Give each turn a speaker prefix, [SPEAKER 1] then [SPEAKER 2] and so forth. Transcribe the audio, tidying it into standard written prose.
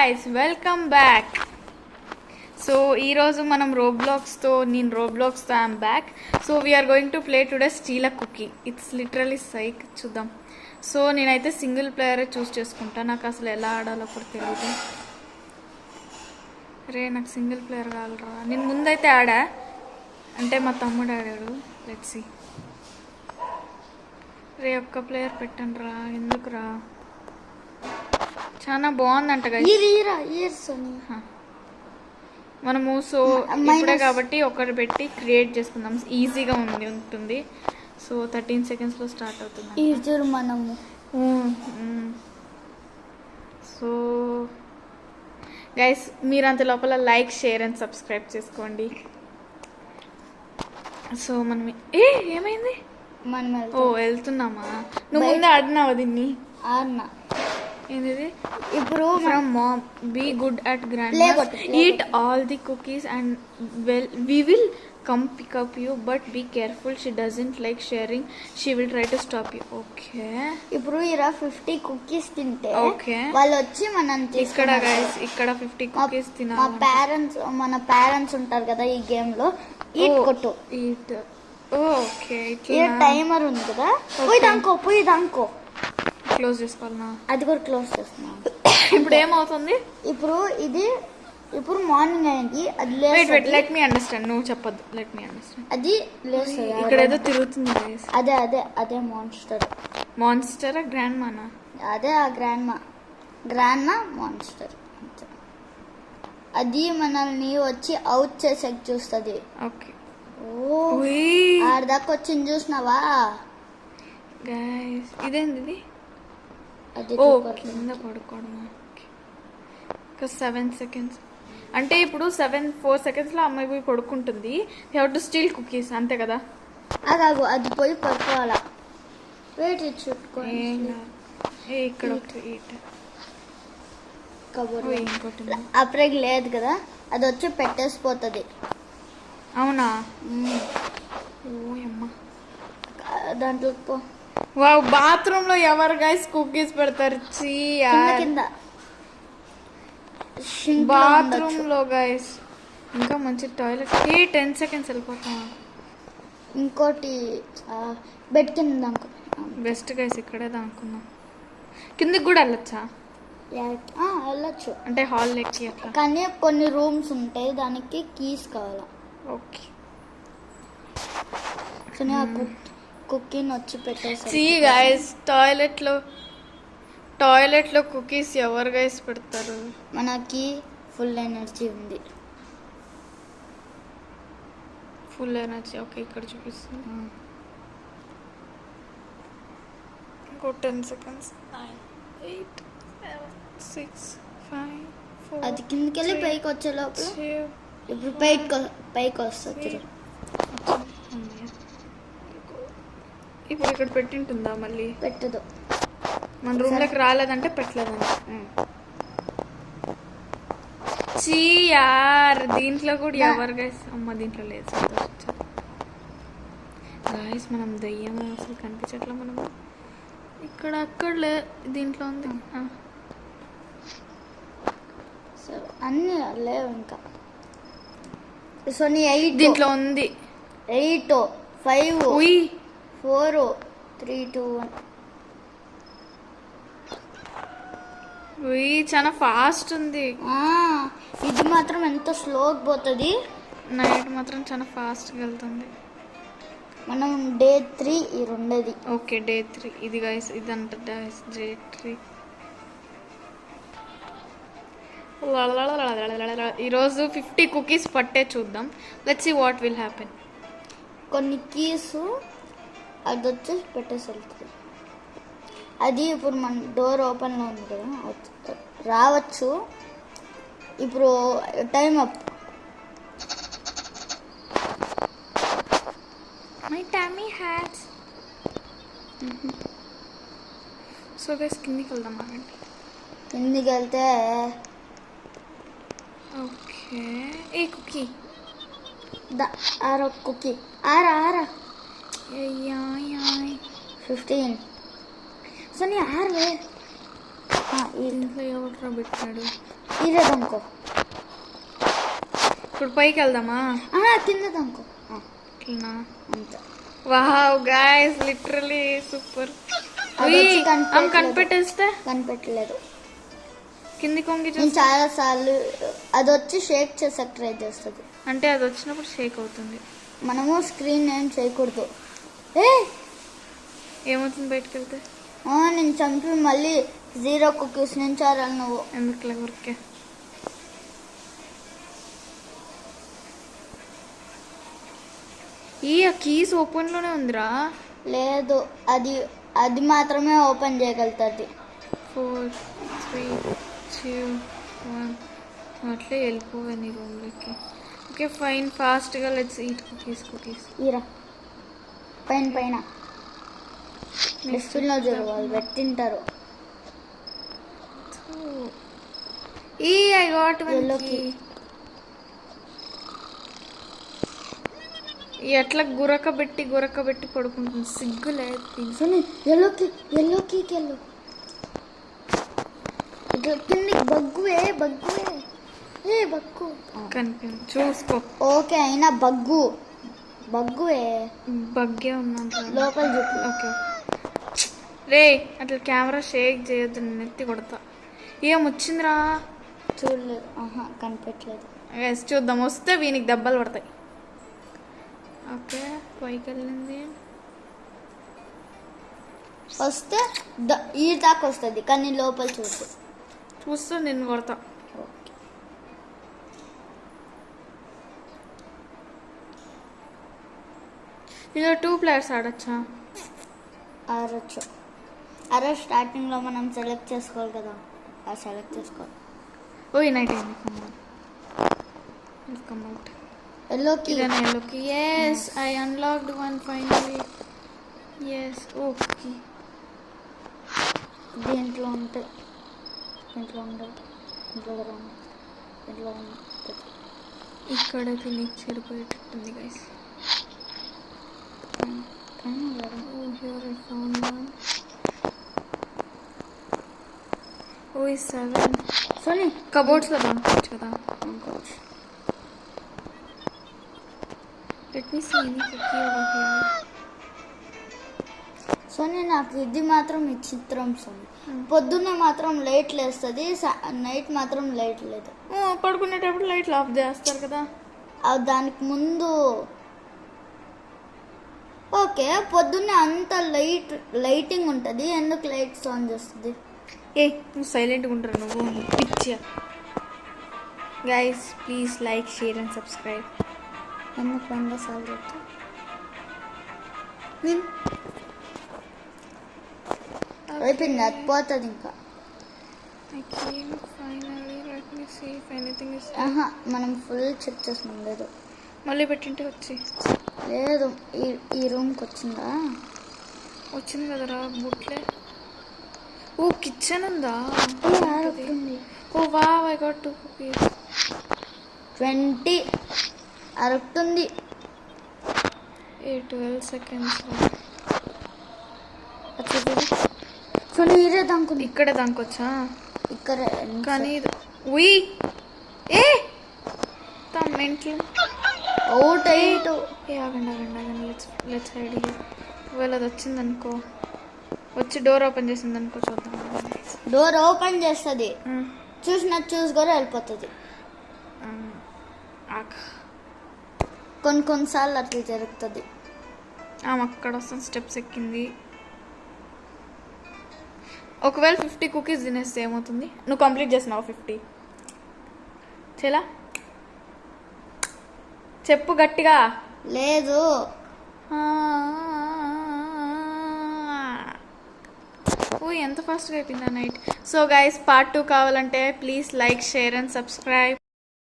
[SPEAKER 1] guys, welcome back. So ఈరోజు మనం రోబ్లాక్స్తో I'm back. So we're going to play today steal a cookie. It's literally psych. చూద్దాం. So నేనైతే single ప్లేయరే choose చేసుకుంటా. నాకు అసలు ఎలా ఆడాలో కూడా తెలియదు. రే నాకు సింగిల్ ప్లేయర్ కావాలరా. నేను ముందైతే ఆడా, అంటే మా తమ్ముడు ఆడాడు. Let's see. రే ఒక్క ప్లేయర్ పెట్టండి రా. ఎందుకురా, చాలా బాగుందంట మనము. సో ఇప్పుడే కాబట్టి ఒకటి పెట్టి క్రియేట్ చేసుకుందాం. ఈజీగా ఉంటుంది. సో 13 secondsలో స్టార్ట్ అవుతుంది
[SPEAKER 2] మనము.
[SPEAKER 1] సో గైస్ మీరు అంత లోపల లైక్, షేర్ అండ్ సబ్స్క్రైబ్ చేసుకోండి. సో మనం ఏమైంది? వెళ్తున్నామా? నువ్వు ముందే ఆడినావా దీన్ని?
[SPEAKER 2] ఆడినా.
[SPEAKER 1] ఏంటిది?
[SPEAKER 2] ఇప్పుడు
[SPEAKER 1] from mom, be good at grand, eat all the cookies and we will come pick up you, but be careful, she doesn't like sharing, she will try to stop you. Okay,
[SPEAKER 2] ఇప్పుడు ఇలా 50 cookies తింటే
[SPEAKER 1] okay
[SPEAKER 2] వాళ్ళు వచ్చి మనం
[SPEAKER 1] ఇక్కడ guys ఇక్కడ 50 cookies తినాలి.
[SPEAKER 2] మన పేరెంట్స్ ఉంటారు కదా ఈ గేమ్ లో. ఈట్ కొట్టు.
[SPEAKER 1] ఈట్. ఓకే,
[SPEAKER 2] టైమర్ ఉంది కదా. పోయి దాంకో
[SPEAKER 1] క్లోజ్ చేసుకోవాలనా?
[SPEAKER 2] అది కూడా క్లోజ్ చేస్తున్నాం.
[SPEAKER 1] ఇప్పుడు ఏమవుతుంది?
[SPEAKER 2] ఇప్పుడు మార్నింగ్ అయింది. అది
[SPEAKER 1] లెట్ మీ అండర్స్టాండ్. నువ్వు చెప్పొద్దు. Let me understand.
[SPEAKER 2] అది లేస్తుంది.
[SPEAKER 1] ఇక్కడ ఏదో తిరుగుతుంది.
[SPEAKER 2] అదే మాన్స్టర్.
[SPEAKER 1] మాన్స్టరా? గ్రాండ్ మానా?
[SPEAKER 2] అదే ఆ గ్రాండ్ మా మాన్స్టర్. అది మనల్ని వచ్చి అవుట్ చేసే చూస్తుంది.
[SPEAKER 1] ఓకే.
[SPEAKER 2] ఆడదాకా వచ్చింది చూసినావా
[SPEAKER 1] గైస్? ఇదేంది?
[SPEAKER 2] అది
[SPEAKER 1] కింద పడుకోవడం. 7 seconds అంటే ఇప్పుడు 4 secondsలో అమ్మాయి పోయి పడుకుంటుంది. You have to steal cookies, అంతే కదా?
[SPEAKER 2] అదాగు అది పోయి పడుకోవాలా. వెయిట్ చుట్టుకోండి.
[SPEAKER 1] ఇక్కడ ఇంకోటి
[SPEAKER 2] అప్పుడే లేదు కదా, అది వచ్చి పెట్టేసిపోతుంది.
[SPEAKER 1] అవునా? అమ్మా
[SPEAKER 2] దాంట్లో పో.
[SPEAKER 1] వావ్, బాత్రూమ్ లో ఎవరు గైస్ కుకీస్ పెడతారు?
[SPEAKER 2] కింద
[SPEAKER 1] బాత్రూమ్ లో గైస్. ఇంకా మంచి టాయిలెట్. 10 seconds వెళ్ళిపోతాం.
[SPEAKER 2] ఇంకోటి బెడ్ కింద దాంకో.
[SPEAKER 1] బెస్ట్ గైస్, ఇక్కడే దానుకున్నాం. కిందకి కూడా వెళ్ళొచ్చా?
[SPEAKER 2] వెళ్ళొచ్చు,
[SPEAKER 1] అంటే హాల్ ఎక్కి అట్లా.
[SPEAKER 2] కానీ కొన్ని రూమ్స్ ఉంటాయి, దానికి కీస్ కావాలా.
[SPEAKER 1] ఓకే.
[SPEAKER 2] కానీ ఆ కుకీని వచ్చి పెట్టేసి
[SPEAKER 1] గైస్ టాయిలెట్ లో కుకీస్ ఎవరు గైస్ పెడతారు?
[SPEAKER 2] మనకి ఫుల్ ఎనర్జీ ఉంది.
[SPEAKER 1] Full energy. ఓకే, ఇక్కడ చూపిస్తుంది. ఇంకో 10 seconds. 9 8 7 6 5 4.
[SPEAKER 2] అది కిందకి వెళ్ళి పైకి వచ్చే లోపల ఇప్పుడు పైకి వస్తుంది. ఇప్పుడు ఇక్కడ
[SPEAKER 1] పెట్టింటుందా? మళ్ళీ
[SPEAKER 2] పెట్టదు.
[SPEAKER 1] మన రూమ్ లోకి రాలేదంటే పెట్టలేదండి. యార్ దీంట్లో కూడా ఎవరు గైస్? అమ్మ దీంట్లో లేదు. సంతోషించారు గైస్. మనం దయ్యం అసలు కనిపించట్లా. మనం ఇక్కడ అక్కడ దీంట్లో ఉంది.
[SPEAKER 2] అన్నీ లేవు ఇంకా. సో నీ 8
[SPEAKER 1] దీంట్లో ఉంది.
[SPEAKER 2] 8 5 4 3 2 1.
[SPEAKER 1] చాలా ఫాస్ట్ ఉంది.
[SPEAKER 2] ఇది మాత్రం ఎంత స్లోగా పోతుంది.
[SPEAKER 1] నైట్ మాత్రం చాలా ఫాస్ట్గా వెళ్తుంది.
[SPEAKER 2] మనం డే 3 ఈ రెండేది.
[SPEAKER 1] ఓకే, డే 3 ఇది గైస్. ఇదంట డే 3. ఈరోజు 50 కుకీస్ పట్టే చూద్దాం. Let's see what will happen.
[SPEAKER 2] కొన్ని కీస్ అది వచ్చి పెట్టేసి వెళ్తుంది. అది ఇప్పుడు మన డోర్ ఓపెన్లో ఉంది కదా, రావచ్చు. ఇప్పుడు time up.
[SPEAKER 1] My tummy hats. So guys కిందికి వెళ్దాం. అనండి
[SPEAKER 2] కిందికి వెళ్తే
[SPEAKER 1] ఓకే. ఏ కుకీ
[SPEAKER 2] కుకీ ఆరా 15. సో నీ 6
[SPEAKER 1] ఇంట్లో ఎవరు పెట్టాడు?
[SPEAKER 2] ఈరే దొంకో.
[SPEAKER 1] ఇప్పుడు పైకి వెళ్దామా?
[SPEAKER 2] కింద దొంకో.
[SPEAKER 1] ఇట్లనా?
[SPEAKER 2] అంతే.
[SPEAKER 1] Wow guys, literally super. కనిపెట్టేస్తే
[SPEAKER 2] కనిపెట్టలేదు.
[SPEAKER 1] కింది కొంగి
[SPEAKER 2] నేను చాలా సార్లు అది వచ్చి షేక్ చేసాక ట్రై చేస్తుంది.
[SPEAKER 1] అంటే అది వచ్చినప్పుడు షేక్ అవుతుంది.
[SPEAKER 2] మనము స్క్రీన్ ఏం చేయకూడదు.
[SPEAKER 1] ఏమవుతుంది బయటకు వెళ్తే?
[SPEAKER 2] నేను చంపి మళ్ళీ 0 కుకీస్ నుంచి ఆరాలి నువ్వు.
[SPEAKER 1] ఎందుకులే ఊరికే. ఈ కీస్ ఓపెన్ లోనే ఉందిరా.
[SPEAKER 2] లేదు, అది మాత్రమే ఓపెన్ చేయగలుగుతుంది.
[SPEAKER 1] 4 3 2 1 అట్లే వెళ్ళిపోవే నీ రూమ్లోకి. ఓకే ఫైన్, ఫాస్ట్గా లెట్స్ ఈట్ కుకీస్.
[SPEAKER 2] ఈరా పైన డస్ట్బిన్లో చూడు, వాళ్ళు పెట్టింటారు.
[SPEAKER 1] I got one key. ఎట్లా గురక పెట్టి పడుకుంటుంది, సిగ్గు లేదు.
[SPEAKER 2] ఎల్లో కీకి వెళ్ళు. ఇట్లా కిందికి బగ్గువే. బగ్గు
[SPEAKER 1] కనిపించు, చూసుకో.
[SPEAKER 2] ఓకే అయినా బగ్గువే.
[SPEAKER 1] బగ్గే ఉన్నాను
[SPEAKER 2] లోపల చూపు.
[SPEAKER 1] ఓకే రే, అట్లా కెమెరా షేక్ చేయొద్దు, నేను ఎత్తి కొడతా. ఏం వచ్చిందిరా?
[SPEAKER 2] చూడలేదు. కనిపెట్టలేదు.
[SPEAKER 1] చూద్దాం, వస్తే వీనికి దెబ్బలు పడతాయి. ఓకే పైకి వెళ్ళింది.
[SPEAKER 2] వస్తే ఈ దాకా వస్తుంది, కానీ లోపల చూస్తే
[SPEAKER 1] నేను కొడతా. ఇలా 2 players ఆడచ్చా?
[SPEAKER 2] ఆడచ్చు. స్టార్టింగ్లో మనం సెలెక్ట్ చేసుకోవాలి కదా, సెలెక్ట్ చేసుకోవాలి.
[SPEAKER 1] ఓ నైట్ అయింది. Come out.
[SPEAKER 2] ఎల్లోకి.
[SPEAKER 1] Yes, I unlocked one finally. Yes, okay.
[SPEAKER 2] దీంట్లో ఉంటాయి.
[SPEAKER 1] ఇక్కడైతే నీకు చెడిపోయేటట్టుంది guys. Here I found one. ఈ 7.
[SPEAKER 2] సోనీ
[SPEAKER 1] కబోర్డ్స్లో దొరకవచ్చు కదా. Let me see any cookie over here.
[SPEAKER 2] సోనీ నాకు ఇది మాత్రం విచిత్రం సోనీ. పొద్దున్నే మాత్రం లైట్ లేస్తుంది, నైట్ మాత్రం లైట్ లేదు.
[SPEAKER 1] పడుకునేటప్పుడు లైట్లు ఆఫ్ చేస్తారు కదా.
[SPEAKER 2] దానికి ముందు ఓకే, పొద్దున్నే అంత లైటింగ్ ఉంటుంది, ఎందుకు లైట్స్ ఆన్ చేస్తుంది?
[SPEAKER 1] నువ్వు సైలెంట్గా ఉంటారు నువ్వు పిచ్చా. Guys please like, share and subscribe.
[SPEAKER 2] ఎందుకు 100 సార్లు చెప్తా? అయిపోయింది, అది పోతుంది ఇంకా. మనం ఫుల్ చెక్ చేస్తున్నాం. లేదు
[SPEAKER 1] మళ్ళీ పెట్టింటే వచ్చి
[SPEAKER 2] లేదు. ఈ రూమ్కి వచ్చిందా?
[SPEAKER 1] వచ్చింది కదరా బుట్లే. కిచెన్ ఉందా? Wow, I got 2 cookies.
[SPEAKER 2] 20 అరుపుతుంది.
[SPEAKER 1] 12 seconds.
[SPEAKER 2] ఇదే దానికి
[SPEAKER 1] ఇక్కడే దానికొచ్చా
[SPEAKER 2] ఇక్కడే,
[SPEAKER 1] కానీ మెంట్లు
[SPEAKER 2] అవుట్
[SPEAKER 1] ఆగండి లెట్స్ హైడ్ హియర్. ఒకవేళ అది వచ్చిందనుకో, వచ్చి డోర్ ఓపెన్ చేసిందనుకో, చూద్దాం.
[SPEAKER 2] డోర్ ఓపెన్ చేస్తుంది, చూసుకొని వెళ్ళిపోతుంది. కొన్నిసార్లు అట్లా జరుగుతుంది.
[SPEAKER 1] అక్కడ వస్తుంది, స్టెప్స్ ఎక్కింది. ఒకవేళ 50 కుకీస్ తినేస్తే ఏమవుతుంది? నువ్వు కంప్లీట్ చేసినావు 50. చెలా చెప్పు గట్టిగా.
[SPEAKER 2] లేదు.
[SPEAKER 1] ఎంత ఫాస్ట్గా అయిపోయిందా నైట్. సో గైస్, పార్ట్ 2 కావాలంటే please like, share and subscribe.